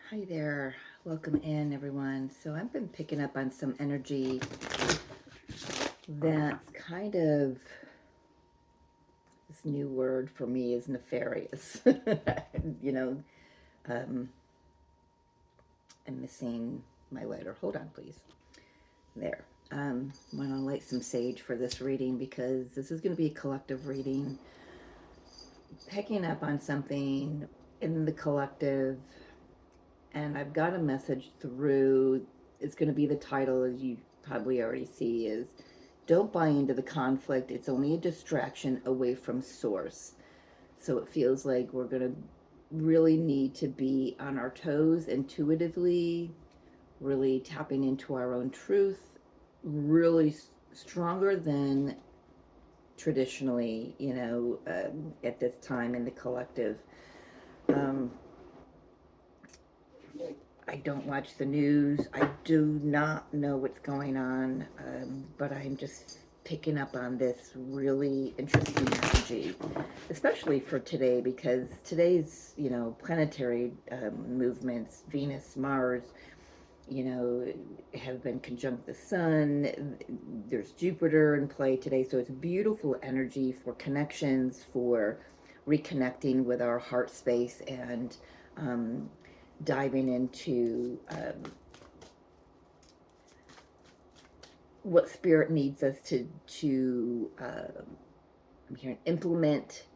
Hi there. Welcome in, everyone. So I've been picking up on some energy that's kind of, this new word for me is nefarious. you know, um, I'm missing my lighter. Hold on, please. There. I want to light some sage for this reading because this is going to be a collective reading. Picking up on something in the collective, and I've got a message through. It's going to be the title, as you probably already see, is don't buy into the conflict. It's only a distraction away from source. So it feels like we're going to really need to be on our toes intuitively, really tapping into our own truth, really stronger than traditionally, at this time in the collective. Um, I don't watch the news. I do not know what's going on, but I'm just picking up on this really interesting energy, especially for today, because today's, planetary movements, Venus, Mars, have been conjunct the sun. There's Jupiter in play today, so it's beautiful energy for connections, for reconnecting with our heart space, and um, diving into what spirit needs us to I'm hearing implement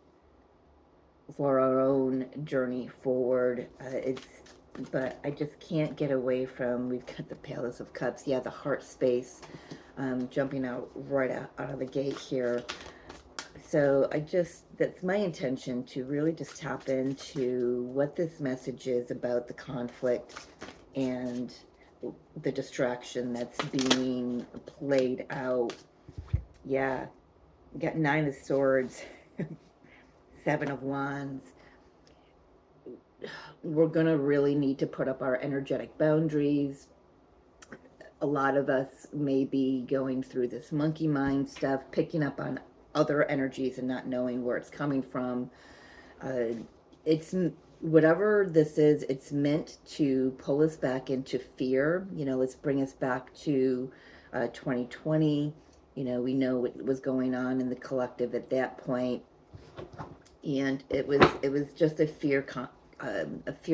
for our own journey forward. But I just can't get away from, we've got the Palace of Cups, yeah, the heart space, jumping out right out of the gate here. So that's my intention, to really just tap into what this message is about the conflict and the distraction that's being played out. Yeah, got Nine of Swords, Seven of Wands. We're going to really need to put up our energetic boundaries. A lot of us may be going through this monkey mind stuff, picking up on other energies and not knowing where it's coming from. It's whatever this is, it's meant to pull us back into fear. Let's bring us back to 2020. We know what was going on in the collective at that point, and it was just a fear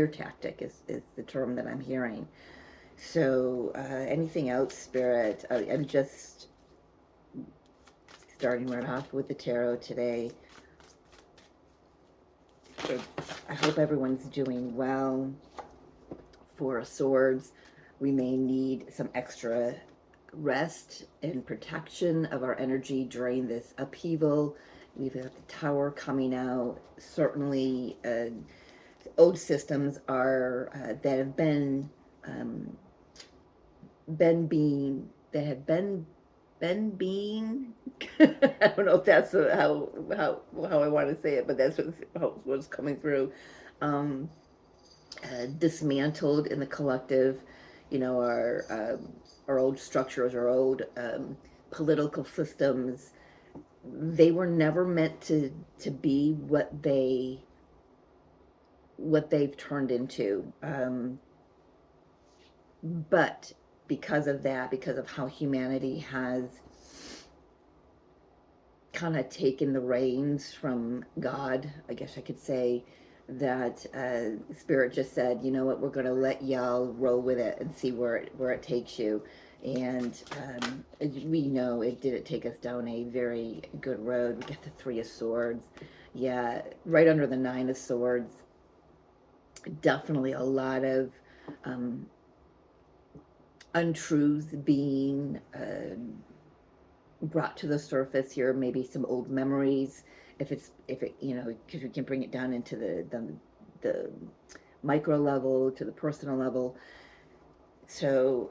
tactic is the term that I'm hearing. So anything else, Spirit? I'm just starting right off with the tarot today. I hope everyone's doing well. Four of Swords, we may need some extra rest and protection of our energy during this upheaval. We've got the Tower coming out. Certainly, old systems are that have been being that have been being I don't know if that's how I want to say it, but that's what's coming through. um, Dismantled in the collective. Our old structures, our old political systems, they were never meant to be what they've turned into. But because of that, because of how humanity has kind of taken the reins from God, I guess I could say, that Spirit just said, you know what, we're going to let y'all roll with it and see where it takes you. And we know it didn't take us down a very good road. We got the Three of Swords. Yeah, right under the Nine of Swords. Definitely a lot of um, untruths being brought to the surface here. Maybe some old memories, if it because we can bring it down into the micro level to the personal level. So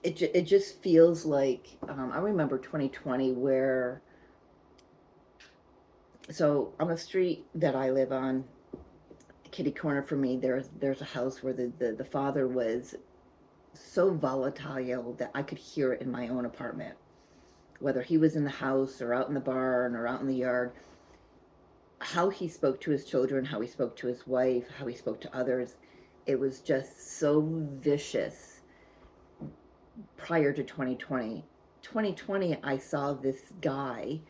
it just feels like I remember 2020 where, so on the street that I live on, kitty corner for me, there's a house where the father was so volatile that I could hear it in my own apartment, whether he was in the house or out in the barn or out in the yard. how he spoke to his children, how he spoke to his wife, how he spoke to others. It was just so vicious prior to 2020. 2020, I saw this guy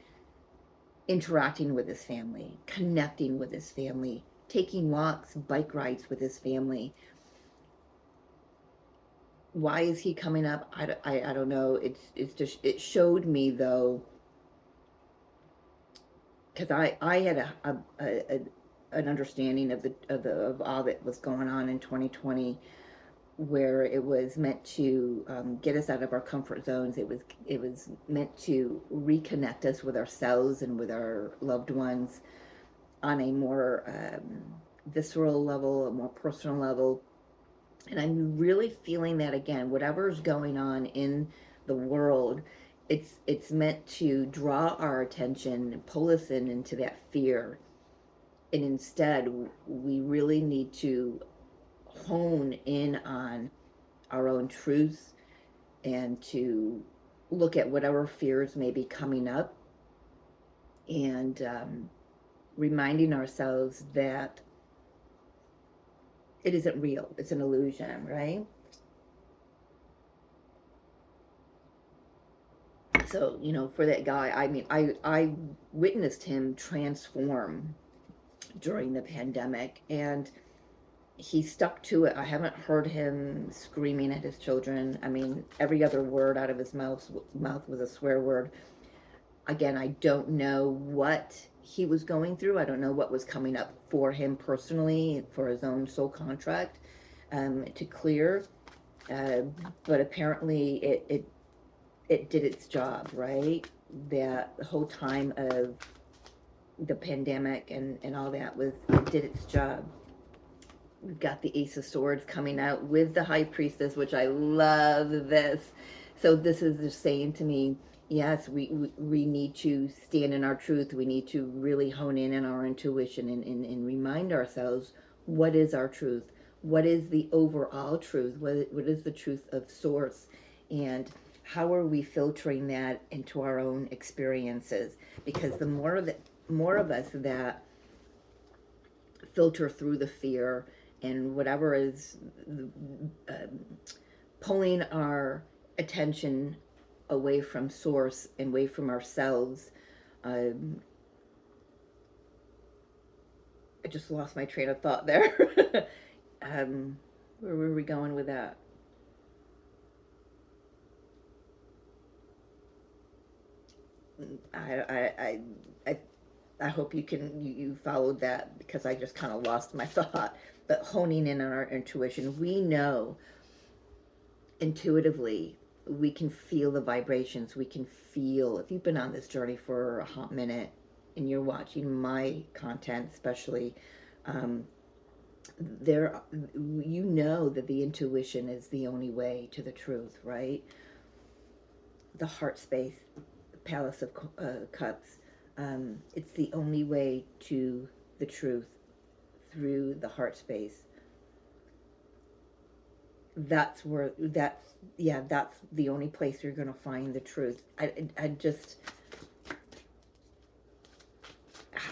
interacting with his family, connecting with his family, taking walks, bike rides with his family. Why is he coming up? I don't know. It's just, it showed me though, because I had an understanding of all that was going on in 2020, where it was meant to get us out of our comfort zones. It was meant to reconnect us with ourselves and with our loved ones on a more visceral level, a more personal level. And I'm really feeling that again. Whatever's going on in the world, it's meant to draw our attention and pull us into that fear. And instead, we really need to hone in on our own truths and to look at whatever fears may be coming up, and reminding ourselves that it isn't real, it's an illusion, right? So, you know, for that guy, I mean, I witnessed him transform during the pandemic, and he stuck to it. I haven't heard him screaming at his children. I mean, every other word out of his mouth was a swear word. Again, I don't know what he was going through. I don't know what was coming up for him personally, for his own soul contract to clear. But apparently it did its job, right? That the whole time of the pandemic and all that it did its job. We've got the Ace of Swords coming out with the High Priestess, which I love this. So this is just saying to me, yes, we need to stand in our truth. We need to really hone in on our intuition and remind ourselves, what is our truth? What is the overall truth? What is the truth of source? And how are we filtering that into our own experiences? Because the more of us that filter through the fear and whatever is pulling our attention away from source and away from ourselves. I just lost my train of thought there. Where were we going with that? I hope you followed that, because I just kind of lost my thought. But honing in on our intuition, we know intuitively, we can feel the vibrations. We can feel, if you've been on this journey for a hot minute and you're watching my content, especially, you know that the intuition is the only way to the truth, right? The heart space, the Palace of Cups. It's the only way to the truth, through the heart space. That's the only place you're going to find the truth.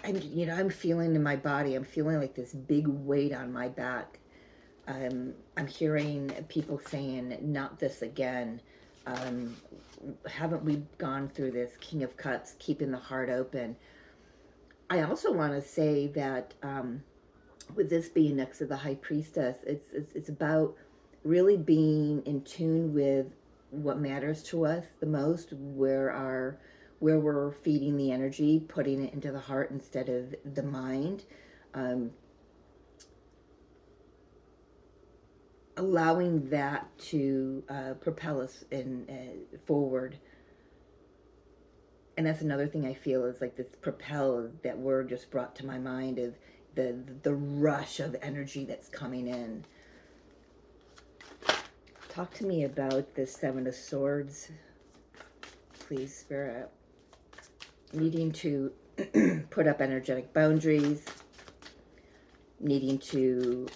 I'm feeling in my body, I'm feeling like this big weight on my back. I'm hearing people saying, not this again. Haven't we gone through this? King of Cups, keeping the heart open. I also want to say that with this being next to the High Priestess, it's about really being in tune with what matters to us the most, where we're feeding the energy, putting it into the heart instead of the mind. Allowing that to propel us forward. And that's another thing I feel is like this propel, that word just brought to my mind, of the rush of energy that's coming in. Talk to me about the Seven of Swords, please, Spirit. Needing to put up energetic boundaries, needing to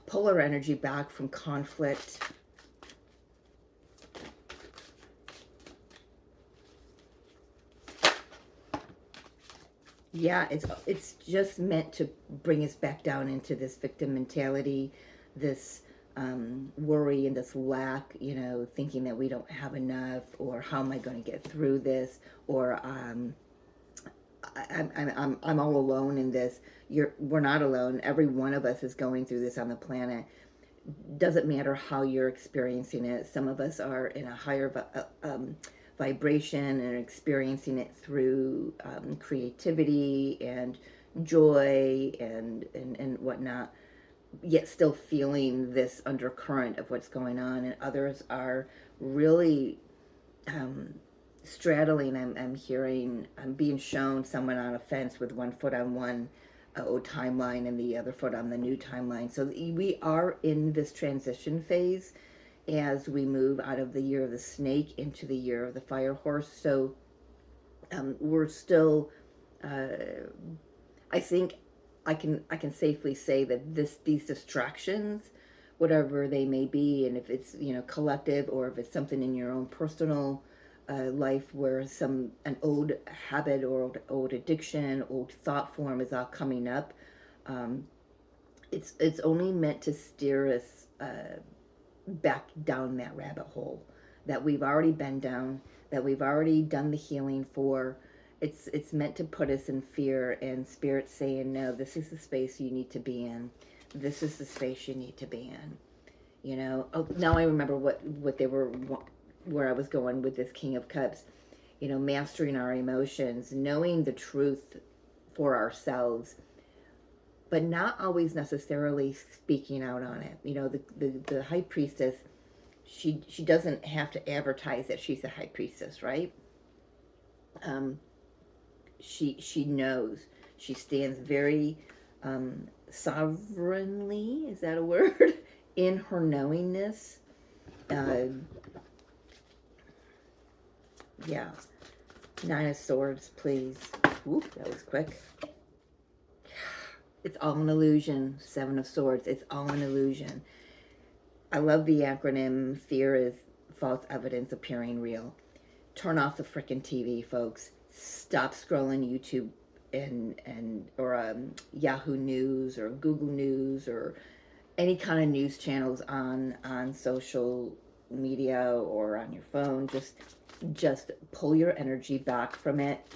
pull our energy back from conflict. Yeah, it's just meant to bring us back down into this victim mentality, this worry and this lack, thinking that we don't have enough, or how am I going to get through this, or I'm all alone in this. We're not alone. Every one of us is going through this on the planet. Doesn't matter how you're experiencing it. Some of us are in a higher vibration and experiencing it through creativity and joy and whatnot, yet still feeling this undercurrent of what's going on. And others are really um, straddling. I'm being shown someone on a fence with one foot on one old timeline and the other foot on the new timeline. So we are in this transition phase as we move out of the year of the snake into the year of the fire horse. So we're still, I think I can safely say that these distractions, whatever they may be, and if it's collective or if it's something in your own personal life where an old habit or old addiction, old thought form is all coming up, um, it's only meant to steer us back down that rabbit hole that we've already been down, that we've already done the healing for. It's meant to put us in fear, and spirit saying, no, this is the space you need to be in. This is the space you need to be in. Oh, now I remember what they were, where I was going with this King of Cups. Mastering our emotions, knowing the truth for ourselves, but not always necessarily speaking out on it. The high priestess, she doesn't have to advertise that she's a high priestess, right? Um, she knows. She stands very sovereignly. Is that a word? In her knowingness. Uh, yeah. Nine of Swords, please. Whoop, that was quick. It's all an illusion. Seven of Swords. It's all an illusion. I love the acronym. Fear is false evidence appearing real. Turn off the frickin' TV, folks. Stop scrolling YouTube or Yahoo News or Google News or any kind of news channels on social media or on your phone. Just pull your energy back from it.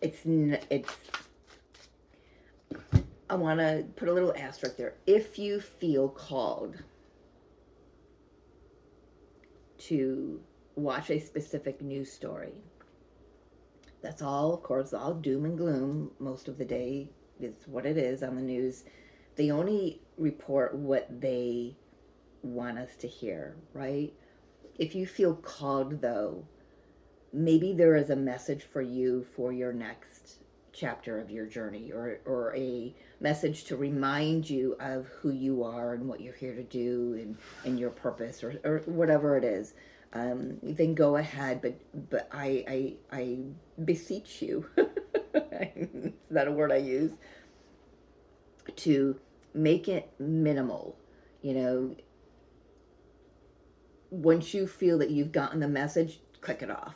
It's I want to put a little asterisk there. If you feel called to watch a specific news story, that's all, of course, all doom and gloom most of the day. It's what it is on the news. They only report what they want us to hear, right? If you feel called, though, maybe there is a message for you for your next chapter of your journey, or a message to remind you of who you are and what you're here to do, and your purpose, or whatever it is. Then go ahead, but I beseech you, is that a word I use, to make it minimal. Once you feel that you've gotten the message, click it off.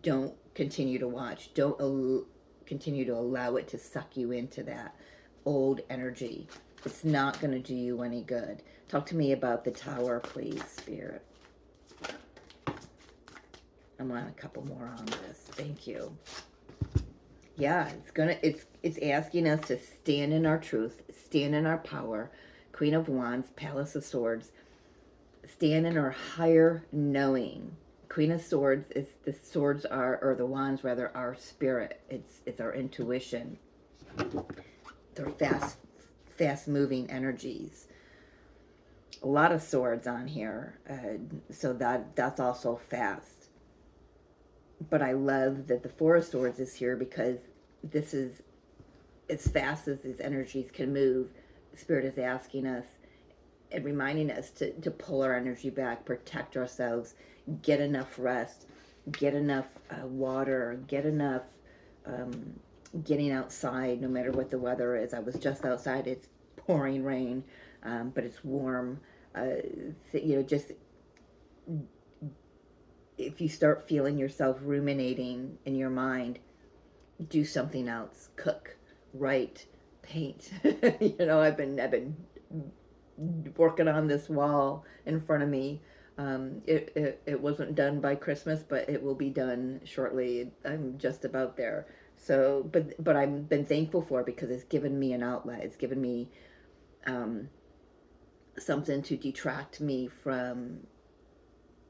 Don't continue to watch. Don't continue to allow it to suck you into that old energy. It's not going to do you any good. Talk to me about the Tower, please, Spirit. I want a couple more on this. Thank you. Yeah, it's asking us to stand in our truth, stand in our power. Queen of Wands, Palace of Swords. Stand in our higher knowing. Queen of Swords is the swords are, or the wands rather, our spirit. It's our intuition. They're fast moving energies. A lot of swords on here, so that's also fast. But I love that the Four of Swords is here, because this is as fast as these energies can move. Spirit is asking us and reminding us to pull our energy back, protect ourselves, get enough rest, get enough water, get enough getting outside no matter what the weather is. I was just outside. It's pouring rain, but it's warm. Just if you start feeling yourself ruminating in your mind, do something else, cook, write, paint. I've been working on this wall in front of me. It wasn't done by Christmas, but it will be done shortly. I'm just about there. So, but I've been thankful for it because it's given me an outlet. It's given me um, something to detract me from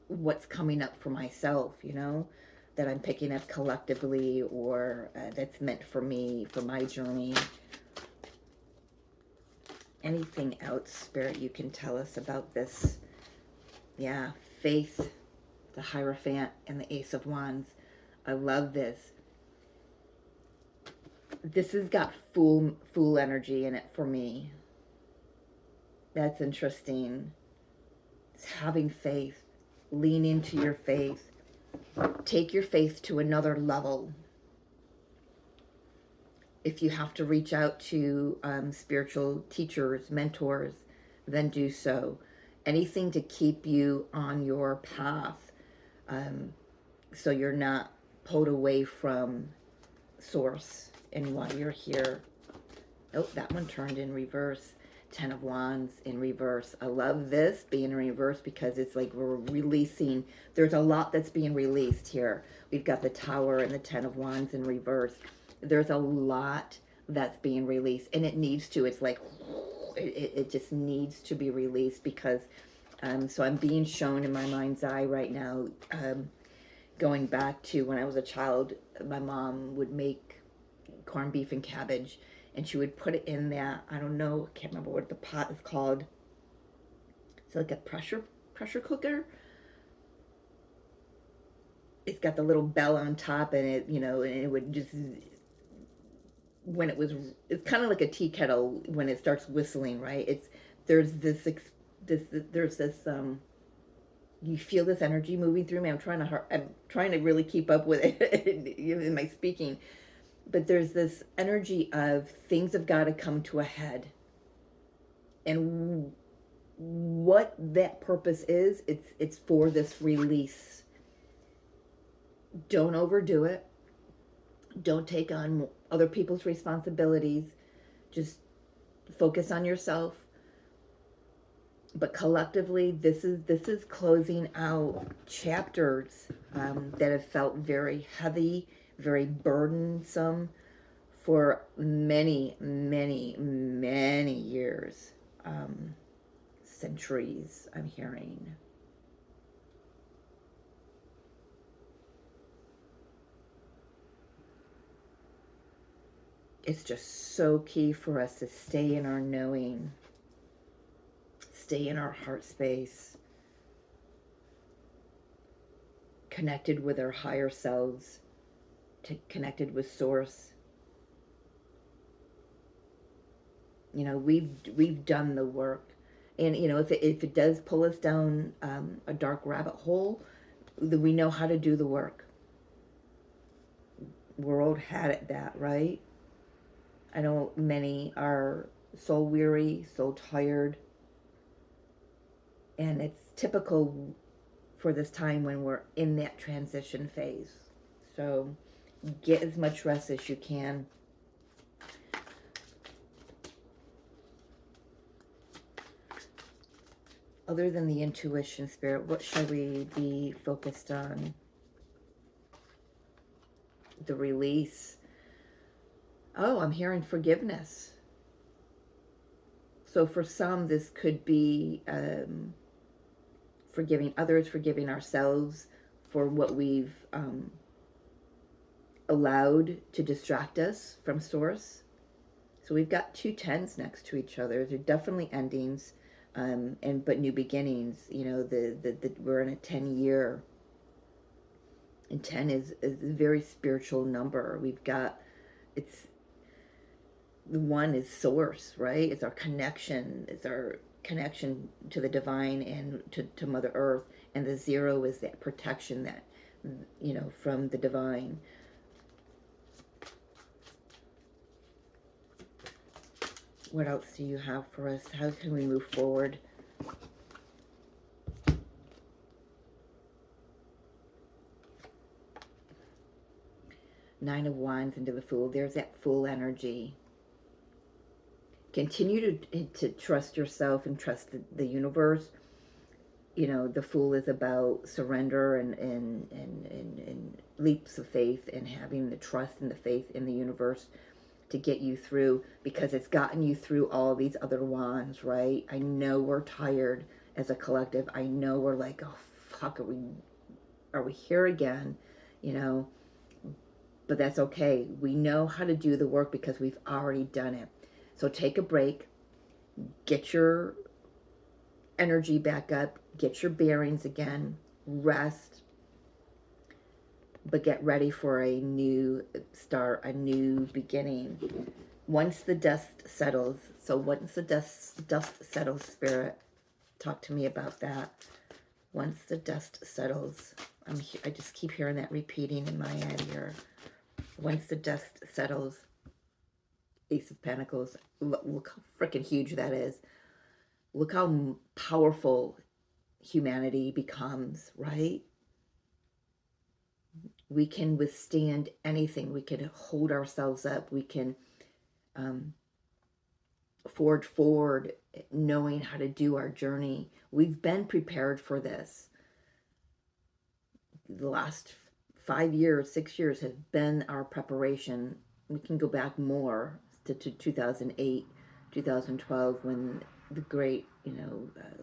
what's coming up for myself, that I'm picking up collectively, or that's meant for me, for my journey. Anything else, Spirit, you can tell us about this? Yeah, Faith, the Hierophant, and the Ace of Wands. I love this. This has got fool energy in it for me. That's interesting. It's having faith. Lean into your faith. Take your faith to another level. If you have to reach out to spiritual teachers, mentors, then do so. Anything to keep you on your path, so you're not pulled away from source. And while you're here, oh, that one turned in reverse. 10 of Wands in reverse. I love this being in reverse because it's like we're releasing. There's a lot that's being released here. We've got the Tower and the 10 of Wands in reverse. There's a lot that's being released, and it needs to. It's like it just needs to be released because so I'm being shown in my mind's eye right now, going back to when I was a child. My mom would make corned beef and cabbage, and she would put it in that, I don't know, I can't remember what the pot is called. It's like a pressure cooker. It's got the little bell on top, and and it would just, it's kind of like a tea kettle when it starts whistling, right? There's this you feel this energy moving through me. I'm trying to really keep up with it in my speaking. But there's this energy of things have got to come to a head. And what that purpose is, it's for this release. Don't overdo it. Don't take on other people's responsibilities. Just focus on yourself. But collectively, this is closing out chapters that have felt very heavy, very burdensome for many, many, many years, centuries, I'm hearing. It's just so key for us to stay in our knowing, stay in our heart space, connected with our higher selves, connected with source. We've done the work, and if it does pull us down a dark rabbit hole, then we know how to do the work. World had it that, right? I know many are soul weary, soul tired, and it's typical for this time when we're in that transition phase. So get as much rest as you can. Other than the intuition, Spirit, what shall we be focused on? The release. Oh, I'm hearing forgiveness. So for some, this could be forgiving others, forgiving ourselves for what we've allowed to distract us from source. So we've got two 10s next to each other. They're definitely endings, but new beginnings. We're in a 10-year, and 10 is a very spiritual number. The 1 is source, right? It's our connection. It's our connection to the divine and to Mother Earth. And the 0 is that protection that, from the divine. What else do you have for us? How can we move forward? Nine of Wands into the Fool. There's that Fool energy. Continue to trust yourself and trust the universe. You know, the Fool is about surrender and leaps of faith, and having the trust and the faith in the universe to get you through, because it's gotten you through all these other wands, right? I know we're tired as a collective. I know we're like, oh fuck, are we here again? You know, but that's okay. We know how to do the work because we've already done it. So take a break, get your energy back up, get your bearings again, rest, but get ready for a new start, a new beginning. Once the dust settles, so once the dust settles, Spirit, talk to me about that. Once the dust settles, I just keep hearing that repeating in my head here. Once the dust settles, Ace of Pentacles, look how freaking huge that is. Look how powerful humanity becomes, right? We can withstand anything. We can hold ourselves up. We can forge forward, knowing how to do our journey. We've been prepared for this. The last 5 years, 6 years has been our preparation. We can go back more to 2008, 2012, when the great, a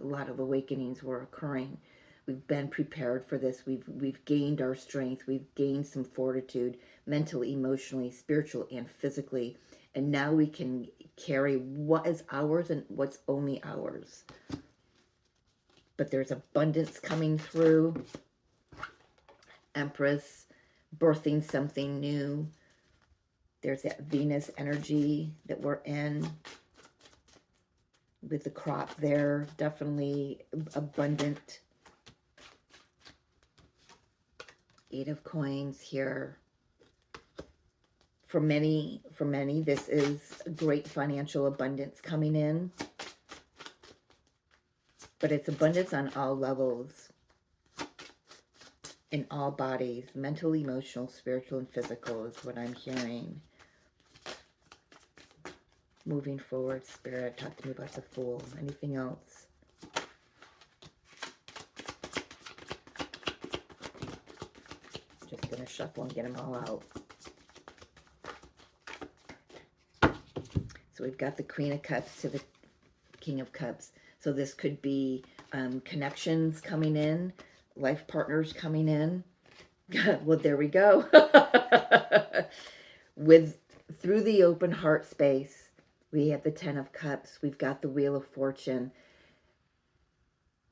lot of awakenings were occurring. We've been prepared for this. We've gained our strength. We've gained some fortitude, mentally, emotionally, spiritually, and physically. And now we can carry what is ours and what's only ours. But there's abundance coming through. Empress, birthing something new. There's that Venus energy that we're in. With the crop there, definitely abundant. Eight of Coins here. For many, this is a great financial abundance coming in. But it's abundance on all levels. In all bodies. Mental, emotional, spiritual, and physical is what I'm hearing. Moving forward, Spirit, talk to me about the Fool. Anything else? Just going to shuffle and get them all out. So we've got the Queen of Cups to the King of Cups. So this could be connections coming in, life partners coming in. Well, there we go. Through the open heart space, we have the Ten of Cups. We've got the Wheel of Fortune.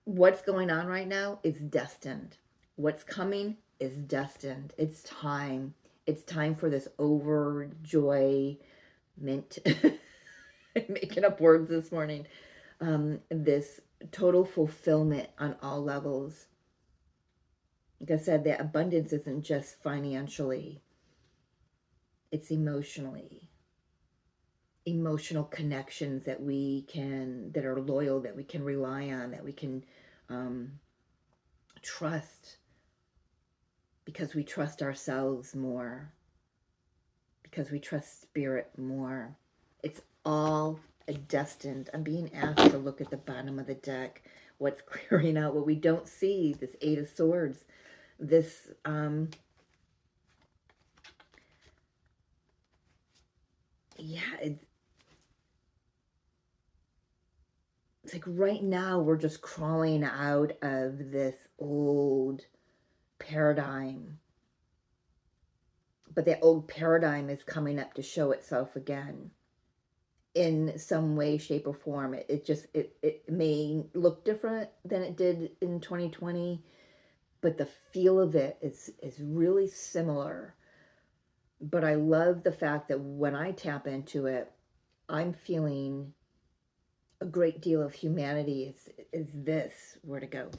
What's going on right now is destined. What's coming is destined. It's time. It's time for this overjoyment. Making up words this morning. This total fulfillment on all levels. Like I said, that abundance isn't just financially. It's emotionally. Emotional connections that are loyal, that we can rely on, that we can trust. Because we trust ourselves more. Because we trust Spirit more. It's all destined. I'm being asked to look at the bottom of the deck. What's clearing out, what we don't see. This Eight of Swords. This, yeah, it's like right now we're just crawling out of this old paradigm. But that old paradigm is coming up to show itself again. In some way, shape, or form. It may look different than it did in 2020, but the feel of it is really similar. But I love the fact that when I tap into it, I'm feeling a great deal of humanity. Is this where to go?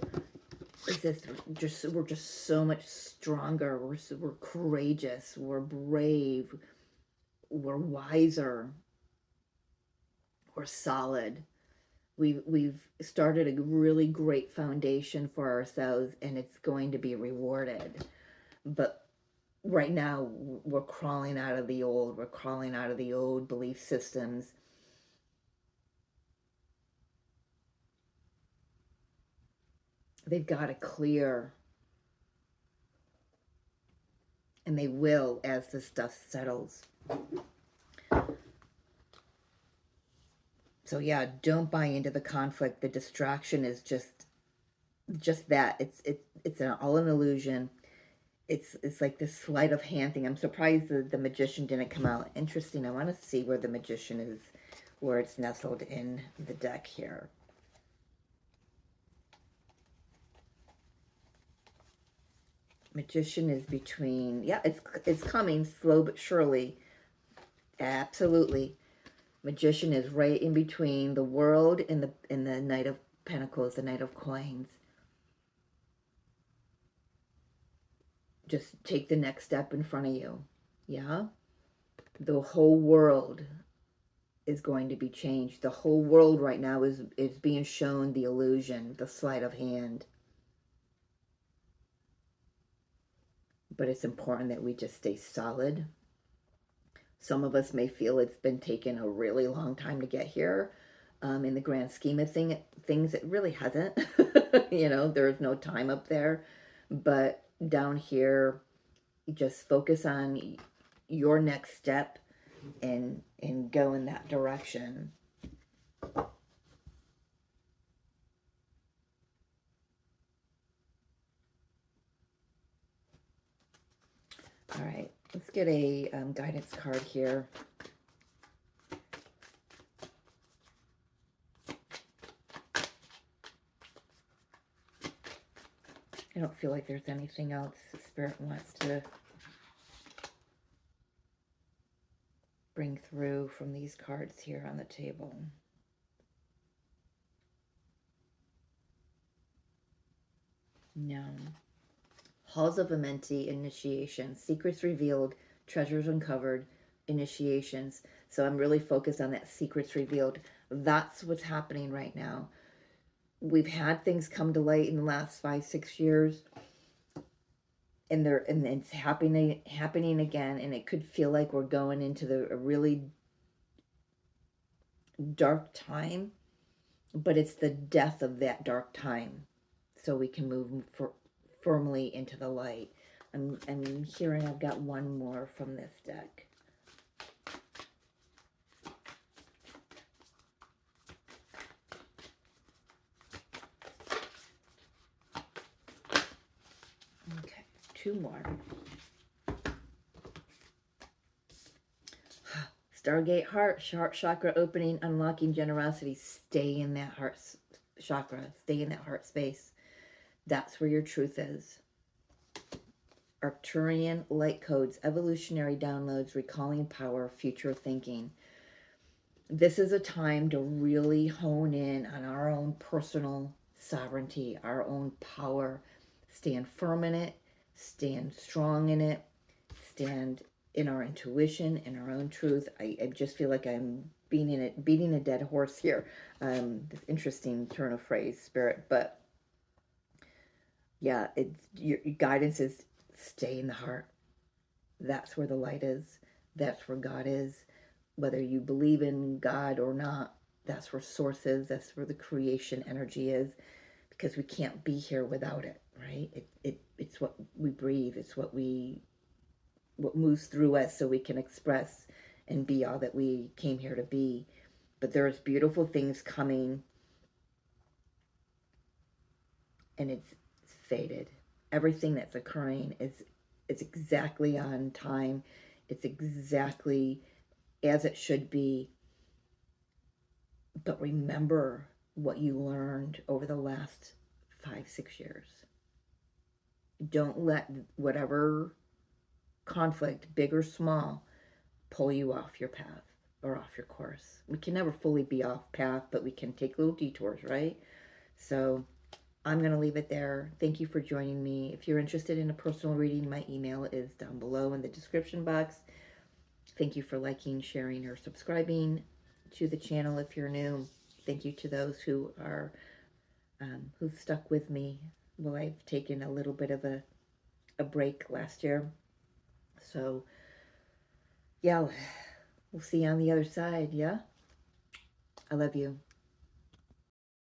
Is this we're just so much stronger. We're courageous. We're brave. We're wiser. We're solid. We've started a really great foundation for ourselves, and it's going to be rewarded. But right now we're crawling out of the old. We're crawling out of the old belief systems. They've got to clear, and they will as this dust settles. So yeah, don't buy into the conflict. The distraction is just that. It's all an illusion. It's like this sleight of hand thing. I'm surprised the magician didn't come out. Interesting. I want to see where the magician is, where it's nestled in the deck here. Magician is between, yeah, it's coming slow but surely. Absolutely. Magician is right in between the world and the Knight of Pentacles, the Knight of Coins. Just take the next step in front of you. Yeah? The whole world is going to be changed. The whole world right now is being shown the illusion, the sleight of hand. But it's important that we just stay solid. Some of us may feel it's been taking a really long time to get here. In the grand scheme of things, it really hasn't. You know, there's no time up there. But down here, you just focus on your next step and go in that direction. All right, let's get a guidance card here. I don't feel like there's anything else Spirit wants to bring through from these cards here on the table. No. Halls of Amenti, initiation, secrets revealed, treasures uncovered, initiations. So I'm really focused on that secrets revealed. That's what's happening right now. We've had things come to light in the last 5-6 years, and it's happening again, and it could feel like we're going into a really dark time, but it's the death of that dark time, so we can move firmly into the light. I'm hearing I've got one more from this deck. Okay, two more. Stargate heart chakra opening, unlocking generosity. Stay in that heart chakra. Stay in that heart space. That's where your truth is. Arcturian light codes, evolutionary downloads, recalling power, future thinking. This is a time to really hone in on our own personal sovereignty, our own power. Stand firm in it, stand strong in it, stand in our intuition and our own truth. I just feel like I'm beating a dead horse here. This interesting turn of phrase, Spirit, but yeah, your guidance is stay in the heart. That's where the light is. That's where God is. Whether you believe in God or not, that's where source is. That's where the creation energy is, because we can't be here without it, right? It's what we breathe. It's what moves through us so we can express and be all that we came here to be. But there's beautiful things coming, and it's faded. Everything that's occurring is exactly on time. It's exactly as it should be. But remember what you learned over the last 5-6 years. Don't let whatever conflict, big or small, pull you off your path or off your course. We can never fully be off path, but we can take little detours, right? So I'm going to leave it there. Thank you for joining me. If you're interested in a personal reading, my email is down below in the description box. Thank you for liking, sharing, or subscribing to the channel if you're new. Thank you to those who are who've stuck with me while I've taken a little bit of a break last year. So, yeah, we'll see you on the other side, yeah? I love you.